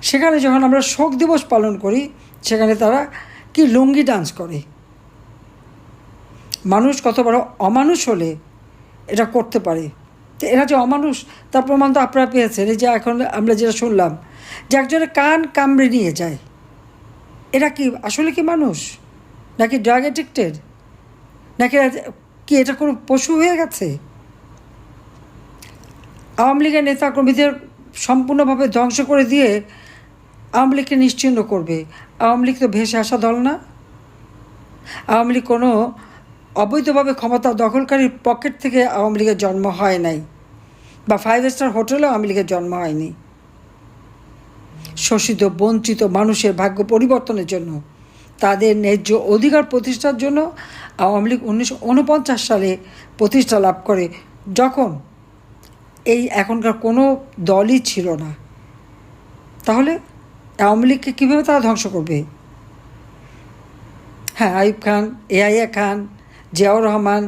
সেখানে যখন আমরা শোক দিবস পালন করি, সেখানে তারা কি লুঙ্গি ডান্স করে। মানুষ কত বড় অমানুষ হলে এটা করতে পারে। তো এরা যে অমানুষ তার প্রমাণ তো আপনারা পেয়েছেন। এই যে এখন আমরা যেটা শুনলাম যে একজনের কান কামড়ে নিয়ে যায়, এরা কি আসলে কি মানুষ, নাকি ড্রাগ অ্যাডিক্টেড, নাকি কি এটা কোনো পশু হয়ে গেছে? আওয়ামী লীগের নেতাকর্মীদের সম্পূর্ণভাবে ধ্বংস করে দিয়ে আওয়ামী লীগকে নিশ্চিহ্ন করবে। আওয়ামী লীগ তো ভেসে আসা দল না। আওয়ামী লীগ কোনো অবৈধভাবে ক্ষমতা দখলকারীর পকেট থেকে আওয়ামী লীগের জন্ম হয় নাই, বা 5 স্টার হোটেলেও আওয়ামী লীগের জন্ম হয়নি। শোষিত বঞ্চিত মানুষের ভাগ্য পরিবর্তনের জন্য, তাদের ন্যায্য অধিকার প্রতিষ্ঠার জন্য আওয়ামী লীগ 1949 সালে প্রতিষ্ঠা লাভ করে, যখন এই এখনকার কোনো দলই ছিল না। তাহলে আওয়ামী লীগকে কীভাবে তারা ধ্বংস করবে? হ্যাঁ, আইয়ুব খান, এআইএ খান, জিয়াউর রহমান,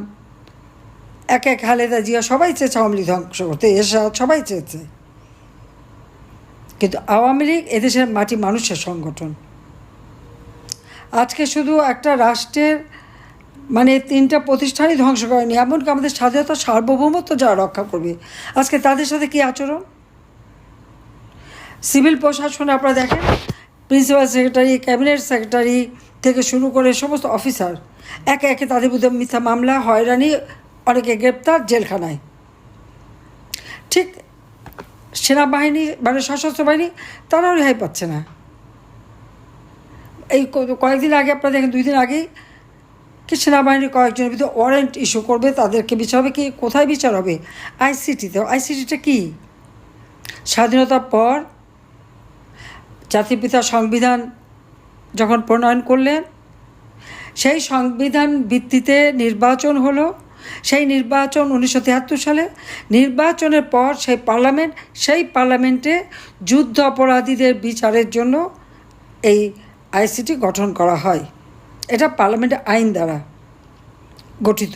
এক খালেদা জিয়া সবাই চেয়েছে আওয়ামী লীগ ধ্বংস করতে, এরশাদ সবাই চেয়েছে। কিন্তু আওয়ামী লীগ এদেশের মাটি মানুষের সংগঠন। আজকে শুধু একটা রাষ্ট্রের 3টা প্রতিষ্ঠানই ধ্বংস করেনি, এমনকি আমাদের স্বাধীনতা সার্বভৌমত্ব যারা রক্ষা করবে, আজকে তাদের সাথে কী আচরণ। সিভিল প্রশাসনে আপনারা দেখেন, প্রিন্সিপাল সেক্রেটারি, ক্যাবিনেট সেক্রেটারি থেকে শুরু করে সমস্ত অফিসার একে একে তাদের বিরুদ্ধে মিথ্যা মামলা, হয়রানি, অনেকে গ্রেপ্তার, জেলখানায়। ঠিক সেনাবাহিনী সশস্ত্র বাহিনী তারাও রেহাই পাচ্ছে না। এই কয়েকদিন আগে আপনারা দেখেন, 2 দিন আগেই কি সেনাবাহিনীর কয়েকজনের বিরুদ্ধে ওয়ারেন্ট ইস্যু করবে, তাদেরকে বিচার হবে। কি কোথায় বিচার হবে? আইসিটিতে। আইসিটিটা কি? স্বাধীনতার পর জাতির পিতা সংবিধান যখন প্রণয়ন করলেন, সেই সংবিধান ভিত্তিতে নির্বাচন হলো। সেই নির্বাচন 1973 সালে। নির্বাচনের পর সেই পার্লামেন্টে যুদ্ধ অপরাধীদের বিচারের জন্য এই আইসিটি গঠন করা হয়। এটা পার্লামেন্টের আইন দ্বারা গঠিত।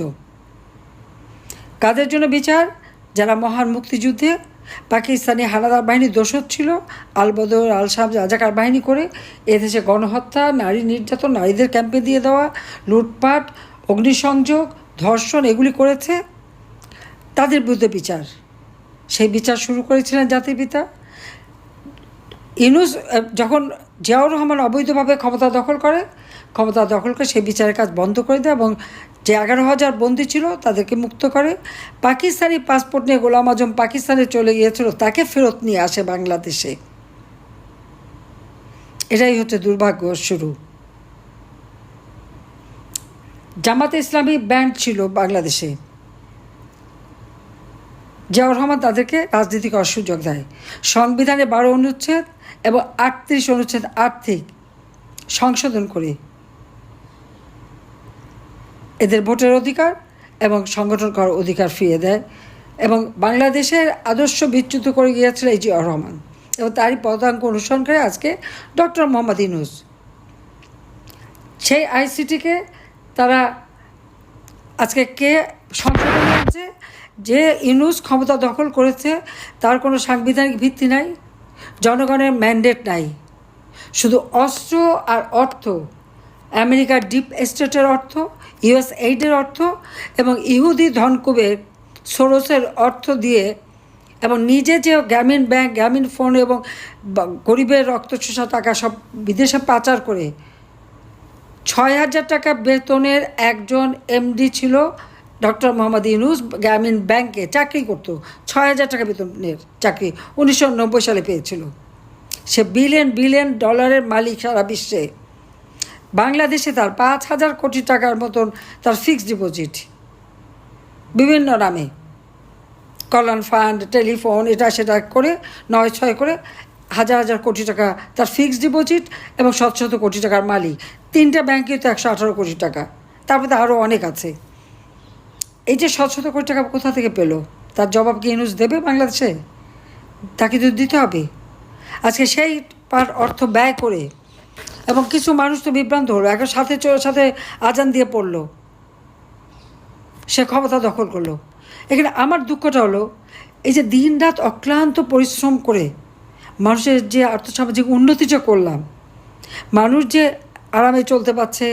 কাদের জন্য বিচার? যারা মহান মুক্তিযুদ্ধে পাকিস্তানি হানাদার বাহিনীর দোসর ছিল, আলবদর, আল শাম, রাজাকার বাহিনী করে এদেশে গণহত্যা, নারী নির্যাতন, নারীদের ক্যাম্পে দিয়ে দেওয়া, লুটপাট, অগ্নিসংযোগ, ধর্ষণ এগুলি করেছে, তাদের বিরুদ্ধে বিচার। সেই বিচার শুরু করেছিলেন জাতির পিতা ইউনূস। যখন জিয়াউর রহমান অবৈধভাবে ক্ষমতা দখল করে সেই বিচারের কাজ বন্ধ করে দেয় এবং যে 11,000 বন্দী ছিল তাদেরকে মুক্ত করে। পাকিস্তানি পাসপোর্ট নিয়ে গোলাম আজম পাকিস্তানে চলে গিয়েছিল, তাকে ফেরত নিয়ে আসে বাংলাদেশে। এটাই হচ্ছে দুর্ভাগ্য শুরু। জামাতে ইসলামী ব্যান্ড ছিল বাংলাদেশে, জিয়াউর রহমান তাদেরকে রাজনীতি করার সুযোগ দেয়। সংবিধানে 12 অনুচ্ছেদ এবং 38 অনুচ্ছেদ আর্থিক সংশোধন করে এদের ভোটের অধিকার এবং সংগঠন করার অধিকার ফিরিয়ে দেয়। এবং বাংলাদেশের আদর্শ বিচ্যুত করে গিয়েছিল এই জিয়াউর রহমান, এবং তারই পদাঙ্ক অনুসরণ করে আজকে ডক্টর মোহাম্মদ ইউনূস। সেই আইসিটিকে তারা আজকে কে সংশোধন করেছে? যে ইউনূস ক্ষমতা দখল করেছে তার কোনো সাংবিধানিক ভিত্তি নাই, জনগণের ম্যান্ডেট নাই, শুধু অস্ত্র আর অর্থ, আমেরিকার ডিপ স্টেটের অর্থ, ইউএস এইডের অর্থ এবং ইহুদি ধনকুবের সোরসের অর্থ দিয়ে, এবং নিজে যে গ্রামীণ ব্যাংক, গ্রামীণ ফোন এবং গরিবের রক্তচোষা টাকা সব বিদেশে পাচার করে 6,000 টাকা বেতনের একজন এমডি ছিল ডক্টর মোহাম্মদ ইউনূস। গ্রামীণ ব্যাংকে চাকরি করত, 6,000 টাকা বেতনের চাকরি 1990 সালে পেয়েছিল। সে বিলিয়ন ডলারের মালিক সারা বিশ্বে। বাংলাদেশে তার 5,000 কোটি টাকার মতন তার ফিক্সড ডিপোজিট, বিভিন্ন নামে কল্যাণ ফান্ড, টেলিফোন, এটা সেটা করে 9-6 করে হাজার কোটি টাকা তার ফিক্সড ডিপোজিট, এবং শত কোটি টাকার মালিক। 3টা ব্যাংকে তো 118 কোটি টাকা, তারপরে তো আরও অনেক আছে। এই যে শত কোটি টাকা কোথা থেকে পেল, তার জবাব কি ইউনূস দেবে বাংলাদেশে? তাকে তো দিতে হবে। আজকে সেই অর্থ ব্যয় করে, এবং কিছু মানুষ তো বিভ্রান্ত হলো, এখন সাথে আজান দিয়ে পড়লো, সে ক্ষমতা দখল করলো। এখানে আমার দুঃখটা হলো, এই যে দিন রাত অক্লান্ত পরিশ্রম করে মানুষের যে আর্থসামাজিক উন্নতি যে করলাম, মানুষ যে আরামে চলতে পারছে,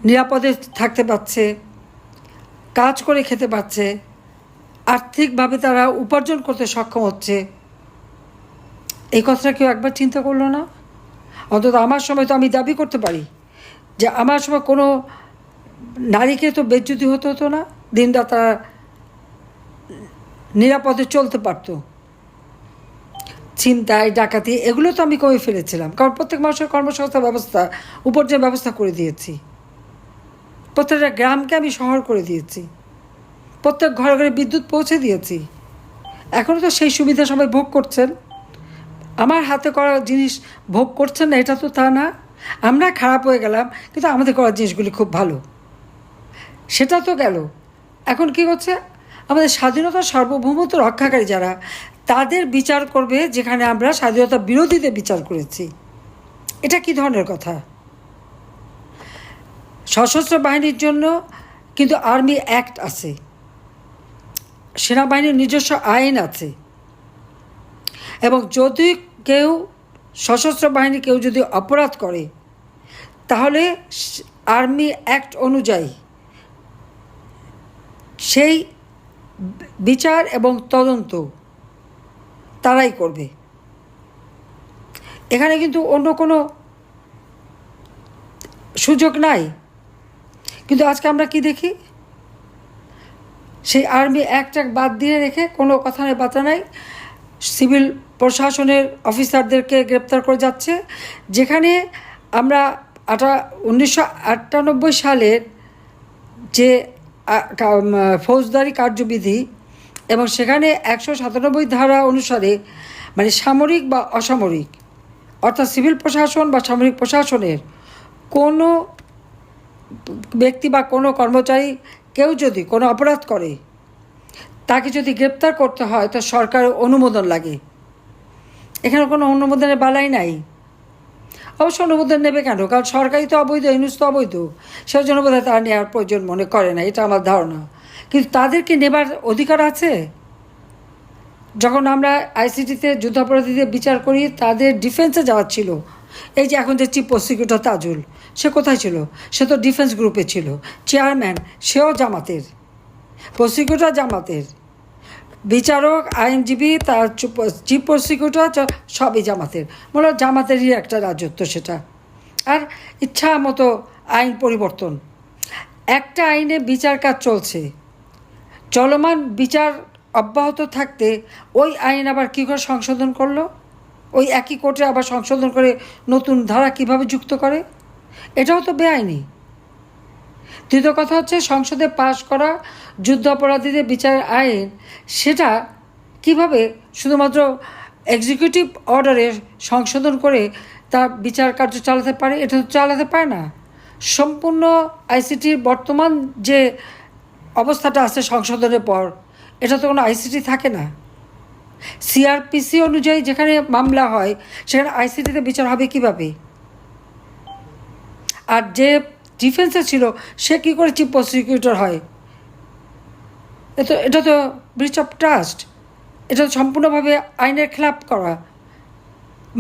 নিরাপদে থাকতে পারছে, কাজ করে খেতে পারছে, আর্থিকভাবে তারা উপার্জন করতে সক্ষম হচ্ছে, এই কথাটা কেউ একবার চিন্তা করলো না? অন্তত আমার সময় তো আমি দাবি করতে পারি যে আমার সময় কোনো নারীকে তো বেজ্জতি হতে হতো না, দিনরাত তারা নিরাপদে চলতে পারতো। ছিনতাই, ডাকাতি এগুলো তো আমি কমে ফেলেছিলাম, কারণ প্রত্যেক মানুষের কর্মসংস্থান ব্যবস্থা উপার্জনের ব্যবস্থা করে দিয়েছি। প্রত্যেকটা গ্রামকে আমি শহর করে দিয়েছি, প্রত্যেক ঘরে ঘরে বিদ্যুৎ পৌঁছে দিয়েছি। এখনও তো সেই সুবিধা সবাই ভোগ করছেন। আমার হাতে করা জিনিস ভোগ করছেন না এটা তো তা না। আমরা খারাপ হয়ে গেলাম, কিন্তু আমাদের করা জিনিসগুলি খুব ভালো, সেটা তো গেল। এখন কি হচ্ছে, আমাদের স্বাধীনতা সার্বভৌমত্ব রক্ষাকারী যারা, তাদের বিচার করবে যেখানে আমরা স্বাধীনতা বিরোধীদের বিচার করেছি। এটা কি ধরনের কথা? সশস্ত্র বাহিনীর জন্য কিন্তু আর্মি অ্যাক্ট আছে, সেনাবাহিনীর নিজস্ব আইন আছে, এবং যদি কেউ সশস্ত্র বাহিনী কেউ যদি অপরাধ করে, তাহলে আর্মি অ্যাক্ট অনুযায়ী সেই বিচার এবং তদন্ত তারাই করবে। এখানে কিন্তু অন্য কোনো সুযোগ নাই। কিন্তু আজকে আমরা কি দেখি, সেই আর্মি অ্যাক্ট বাদ দিয়ে রেখে কোনো কথা নেই, বার্তা নাই, সিভিল প্রশাসনের অফিসারদেরকে গ্রেপ্তার করে যাচ্ছে। যেখানে আমরা 1998 সালের যে ফৌজদারি কার্যবিধি, এবং সেখানে 197 ধারা অনুসারে, মানে সামরিক বা অসামরিক, অর্থাৎ সিভিল প্রশাসন বা সামরিক প্রশাসনের কোনো ব্যক্তি বা কোনো কর্মচারী কেউ যদি কোনো অপরাধ করে, তাকে যদি গ্রেপ্তার করতে হয় তো সরকারের অনুমোদন লাগে। এখানে কোনো অনুমোদনের বালাই নাই। অবশ্য অনুমোদন নেবে কেন? কারণ সরকারই তো অবৈধ, ইউনুস তো অবৈধ, সেই জন্য বোধহয় তারা নেওয়ার প্রয়োজন মনে করে না, এটা আমার ধারণা। কিন্তু তাদেরকে নেবার অধিকার আছে। যখন আমরা আইসিটিতে যুদ্ধাপরাধীদের বিচার করি, তাদের ডিফেন্সে যাওয়ার ছিল। এই যে এখন যে চিফ প্রসিকিউটর তাজুল, সে কোথায় ছিল? সে তো ডিফেন্স গ্রুপে ছিল। চেয়ারম্যান সেও জামাতের, প্রসিকিউটর জামাতের, বিচারক, আইনজীবী, তার চিফ প্রসিকিউটর সবই জামাতের। মনে হয় জামাতেরই একটা রাজত্ব সেটা। আর ইচ্ছা মতো আইন পরিবর্তন। একটা আইনে বিচার কাজ চলছে, চলমান বিচার অব্যাহত থাকতে ওই আইন আবার কী করে সংশোধন করলো? ওই একই কোর্টে আবার সংশোধন করে নতুন ধারা কিভাবে যুক্ত করে? এটাও তো বেআইনি। দ্বিতীয় কথা হচ্ছে, সংসদে পাশ করা যুদ্ধ অপরাধীদের বিচারের আইন, সেটা কিভাবে শুধুমাত্র এক্সিকিউটিভ অর্ডারে সংশোধন করে তার বিচার কার্য চালাতে পারে? এটা তো চালাতে পারে না। সম্পূর্ণ আইসিটির বর্তমান যে অবস্থাটা আছে সংশোধনের পর, এটা তো কোনো আইসিটি থাকে না। সিআরপিসি অনুযায়ী যেখানে মামলা হয়, সেখানে আইসিটিতে বিচার হবে কিভাবে? আর যে ডিফেন্সে ছিল, সে কী করে চিফ প্রসিকিউটর হয়? এটা তো ব্রিচ অফ ট্রাস্ট। এটা সম্পূর্ণভাবে আইনের খেলাপ করা,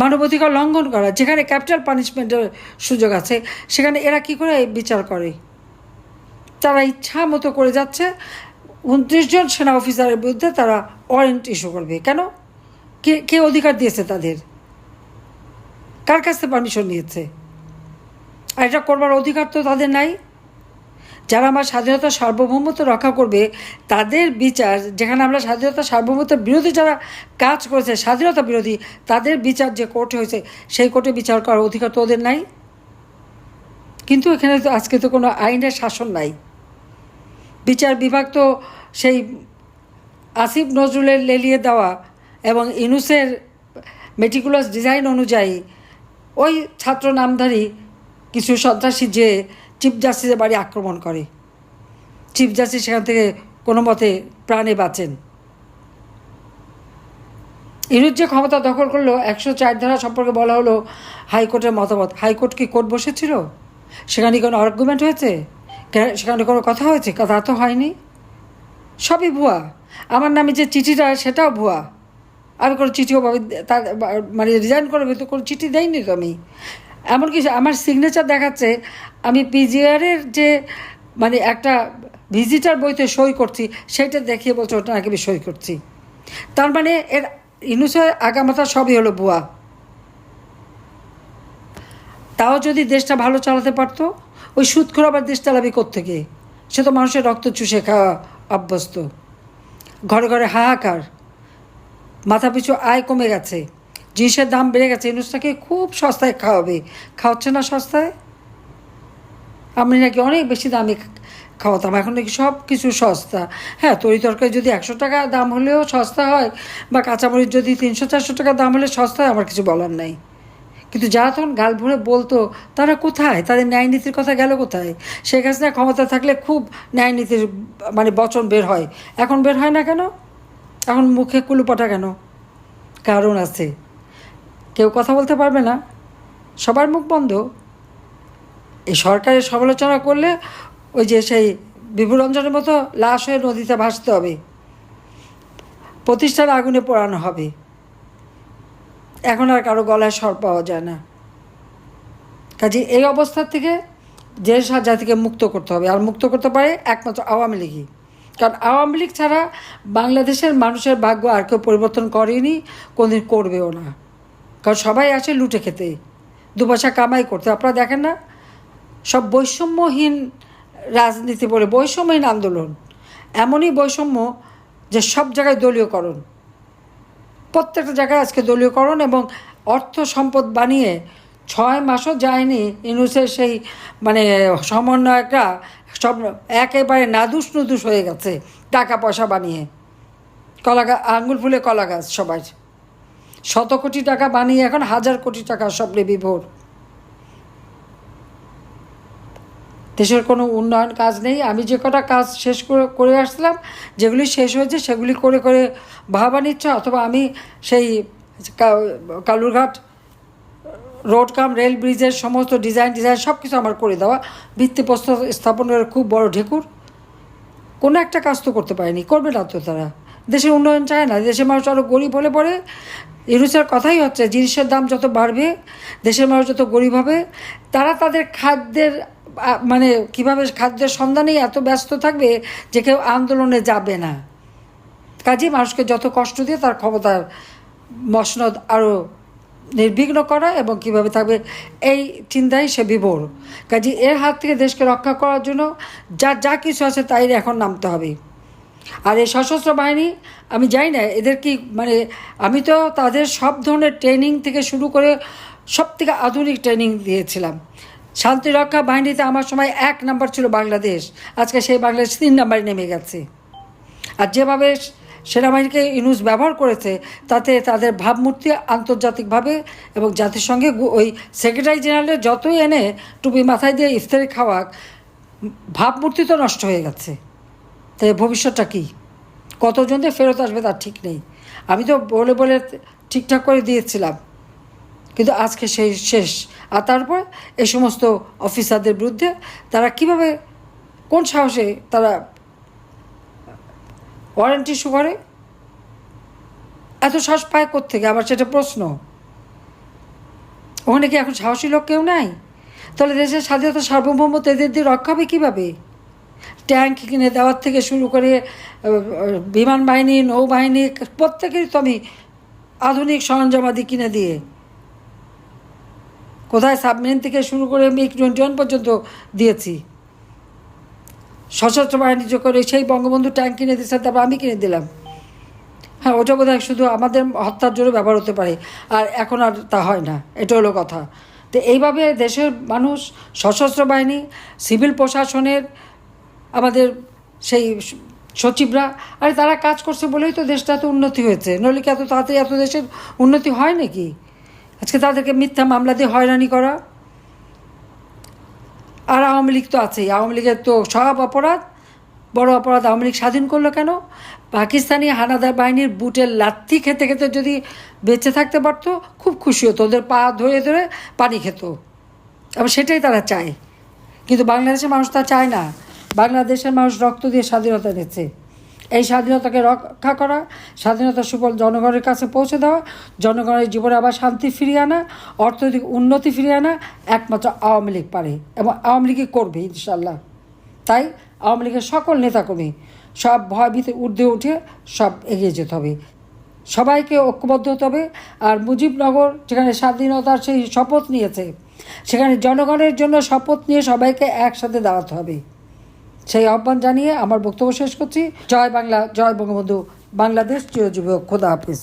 মানবাধিকার লঙ্ঘন করা। যেখানে ক্যাপিটাল পানিশমেন্টের সুযোগ আছে, সেখানে এরা কি করে বিচার করে? তারা ইচ্ছা মতো করে যাচ্ছে। 29 জন সেনা অফিসারের বিরুদ্ধে তারা ওয়ারেন্ট ইস্যু করবে। কেন? কে অধিকার দিয়েছে তাদের? কার কাছ থেকে পারমিশন নিয়েছে? আর এটা করবার অধিকার তো তাদের নাই। যারা আমার স্বাধীনতা সার্বভৌমত্ব রক্ষা করবে, তাদের বিচার, যেখানে আমরা স্বাধীনতা সার্বভৌমত্বের বিরোধী যারা কাজ করেছে, স্বাধীনতা বিরোধী, তাদের বিচার যে কোর্টে হয়েছে, সেই কোর্টে বিচার করার অধিকার তো ওদের নাই। কিন্তু এখানে তো আজকে তো কোনো আইনের শাসন নাই। বিচার বিভাগ তো সেই আসিফ নজরুলের লেলিয়ে দেওয়া এবং ইউনুসের মেটিকুলাস ডিজাইন অনুযায়ী ওই ছাত্র নামধারী কিছু সন্ত্রাসী যে চিফ জাস্টিসের বাড়ি আক্রমণ করে, চিফ জাস্টিস সেখান থেকে কোনো মতে প্রাণে বাঁচেন। ইউনুস যে ক্ষমতা দখল করলো, 104 ধারা সম্পর্কে বলা হলো হাইকোর্টের মতামত। হাইকোর্ট কি কোর্ট বসেছিল? সেখানে কোনো আর্গুমেন্ট হয়েছে? সেখানে কোনো কথা হয়েছে? কথা তো হয়নি। সবই ভুয়া। আমার নামে যে চিঠিটা, সেটাও ভুয়া। আমি কোনো চিঠিও তার মানে রিজাইন করবে তো কোনো চিঠি দেয়নি তো আমি। এমনকি আমার সিগনেচার দেখাচ্ছে আমি পিজিআরের যে মানে একটা ভিজিটার বইতে সই করছি, সেইটা দেখিয়ে বলছে ওটা নাকি আমি সই করছি। তার মানে এর ইউনূসের আগামাথা সবই হলো ভুয়া। তাও যদি দেশটা ভালো চালাতে পারতো, ওই সুদখোর আবার দেশ চালাবি কোত্থেকে? সে তো মানুষের রক্ত চুষে খাওয়া অভ্যস্ত। ঘরে ঘরে হাহাকার, মাথা পিছু আয় কমে গেছে, জিনিসের দাম বেড়ে গেছে। ইউনূসটাকে খুব সস্তায় খাওয়াবে, খাওয়াচ্ছে না সস্তায়? আমি নাকি অনেক বেশি দামে খাওয়াতাম, এখন নাকি সব কিছু সস্তা। হ্যাঁ, তরি তরকারি যদি 100 টাকা দাম হলেও সস্তা হয়, বা কাঁচামরিচ যদি 300-400 টাকা দাম হলে সস্তা হয়, আমার কিছু বলার নাই। কিন্তু যারা তখন গাল ভরে বলতো, তারা কোথায়? তাদের ন্যায় নীতির কথা গেল কোথায়? শেখ হাসিনা ক্ষমতা থাকলে খুব ন্যায় নীতির মানে বচন বের হয়, এখন বের হয় না কেন? এখন মুখে কুলুপাটা কেন? কারণ আছে, কেউ কথা বলতে পারবে না, সবার মুখ বন্ধ। এই সরকারের সমালোচনা করলে ওই যে সেই বিভুরঞ্জনের মতো লাশ হয়ে নদীতে ভাসতে হবে, প্রতিষ্ঠার আগুনে পোড়ানো হবে। এখন আর কারো গলায় স্বর পাওয়া যায় না। কাজে এই অবস্থার থেকে দেশ আর জাতিকে মুক্ত করতে হবে, আর মুক্ত করতে পারে একমাত্র আওয়ামী লীগই। কারণ আওয়ামী লীগ ছাড়া বাংলাদেশের মানুষের ভাগ্য আর কেউ পরিবর্তন করেনি, কোনদিন করবেও না। কারণ সবাই আসে লুটে খেতে, দুপয়সা কামাই করতে। আপনারা দেখেন না, সব বৈষম্যহীন রাজনীতি বলে বৈষম্যহীন আন্দোলন, এমনই বৈষম্য যে সব জায়গায় দলীয়করণ, প্রত্যেকটা জায়গায় আজকে দলীয়করণ এবং অর্থ সম্পদ বানিয়ে 6 মাসও যায়নি ইউনূসের সেই মানে সমন্বয়করা সব একেবারে নাদুস নুদুস হয়ে গেছে টাকা পয়সা বানিয়ে। আঙুল ফুলে কলা গাছ সবাই, 100 কোটি টাকা বানিয়ে এখন 1000 কোটি টাকা স্বপ্নে বিভোর। দেশের কোনো উন্নয়ন কাজ নেই। আমি যে কটা কাজ শেষ করে আসলাম, যেগুলি শেষ হয়েছে সেগুলি করে করে ভাবা নিচ্ছে, অথবা আমি সেই কালুরঘাট রোড কাম রেল ব্রিজের সমস্ত ডিজাইন সব কিছু আমার করে দেওয়া, ভিত্তিপ্রস্তর স্থাপনের খুব বড় ঢেকুর। কোনো একটা কাজ তো করতে পারেনি, করবে না তো তারা। দেশের উন্নয়ন চায় না, দেশের মানুষ আরও গরিব হলে পরে। ইউনূসের কথাই হচ্ছে, জিনিসের দাম যত বাড়বে, দেশের মানুষ যত গরিব হবে, তারা তাদের খাদ্যের মানে কীভাবে খাদ্যের সন্ধানেই এত ব্যস্ত থাকবে যে কেউ আন্দোলনে যাবে না। কাজেই মানুষকে যত কষ্ট দিয়ে তার ক্ষমতার মসনদ আরও নির্বিঘ্ন করা এবং কীভাবে থাকবে এই চিন্তাই সে বিভোর। কাজে এর হাত থেকে দেশকে রক্ষা করার জন্য যা কিছু আছে তাই এখন নামতে হবে। আর এই সশস্ত্র বাহিনী, আমি জানি না এদের কি মানে, আমি তো তাদের সব ধরনের ট্রেনিং থেকে শুরু করে সব থেকে আধুনিক ট্রেনিং দিয়েছিলাম। শান্তিরক্ষা বাহিনীতে আমার সময় 1 নাম্বার ছিল বাংলাদেশ, আজকে সেই বাংলাদেশ 3 নাম্বারে নেমে গেছে। আর যেভাবে সেনাবাহিনীকে ইউনূস ব্যবহার করেছে, তাতে তাদের ভাবমূর্তি আন্তর্জাতিকভাবে এবং জাতিসংঘে ওই সেক্রেটারি জেনারেলের যতই এনে টুপি মাথায় দিয়ে ইফতারি খাওয়াক, ভাবমূর্তি তো নষ্ট হয়ে গেছে। তাই ভবিষ্যৎটা কী, কতজনদের ফেরত আসবে তার ঠিক নেই। আমি তো বলে বলে ঠিকঠাক করে দিয়েছিলাম, কিন্তু আজকে সেই শেষ। আর তারপর এই সমস্ত অফিসারদের বিরুদ্ধে তারা কিভাবে, কোন সাহসে তারা ওয়ারেন্ট ইস্যু করে? এত সাহস পায় কোত্থেকে? আবার সেটা প্রশ্ন। ওখানে কি এখন সাহসী লোক কেউ নাই? তাহলে দেশের স্বাধীনতা সার্বভৌমত্ব এদের দিয়ে রক্ষা হবে কীভাবে? ট্যাঙ্ক কিনে দেওয়ার থেকে শুরু করে বিমান বাহিনী, নৌবাহিনী, প্রত্যেকেরই তো আমি আধুনিক সরঞ্জামাদি কিনে দিয়ে, কোথায় সাবমেরিন থেকে শুরু করে MiG-21 পর্যন্ত দিয়েছি। সশস্ত্র বাহিনী যে করে সেই বঙ্গবন্ধু ট্যাঙ্ক কিনে দিয়েছে, তারপর আমি কিনে দিলাম। হ্যাঁ, ওটা বোধহয় শুধু আমাদের হত্যার জন্য ব্যবহার হতে পারে, আর এখন আর তা হয় না। এটা হলো কথা। তো এইভাবে দেশের মানুষ, সশস্ত্র বাহিনী, সিভিল প্রশাসনের আমাদের সেই সচিবরা, আরে তারা কাজ করছে বলেই তো দেশটা এত উন্নতি হয়েছে। নইলে কি এত তাড়াতাড়ি এত দেশের উন্নতি হয় নাকি? আজকে তাদেরকে মিথ্যা মামলা দিয়ে হয়রানি করা। আর আওয়ামী লীগ তো আছেই, আওয়ামী লীগের তো সব অপরাধ, বড় অপরাধ। আওয়ামী লীগ স্বাধীন করলো কেন? পাকিস্তানি হানাদার বাহিনীর বুটের লাথি খেতে খেতে যদি বেঁচে থাকতে পারতো, খুব খুশি হতো, ওদের পা ধরে ধরে পানি খেত। আবার সেটাই তারা চায়, কিন্তু বাংলাদেশের মানুষ তা চায় না। বাংলাদেশের মানুষ রক্ত দিয়ে স্বাধীনতা নিচ্ছে, এই স্বাধীনতাকে রক্ষা করা, স্বাধীনতার সুফল জনগণের কাছে পৌঁছে দেওয়া, জনগণের জীবনে আবার শান্তি ফিরিয়ে আনা, অর্থনৈতিক উন্নতি ফিরিয়ে আনা একমাত্র আওয়ামী লীগ পারে এবং আওয়ামী লীগই করবে ইনশাল্লাহ। তাই আওয়ামী লীগের সকল নেতাকর্মী সব ভয়ভীতির ঊর্ধ্বে উঠে সব এগিয়ে যেতে হবে, সবাইকে ঐক্যবদ্ধ হতে হবে। আর মুজিবনগর যেখানে স্বাধীনতার সেই শপথ নিয়েছে, সেখানে জনগণের জন্য শপথ নিয়ে সবাইকে একসাথে দাঁড়াতে হবে। সেই আহ্বান জানিয়ে আমার বক্তব্য শেষ করছি। জয় বাংলা, জয় বঙ্গবন্ধু, বাংলাদেশ চিরজীবী হোক। খোদা হাফিজ।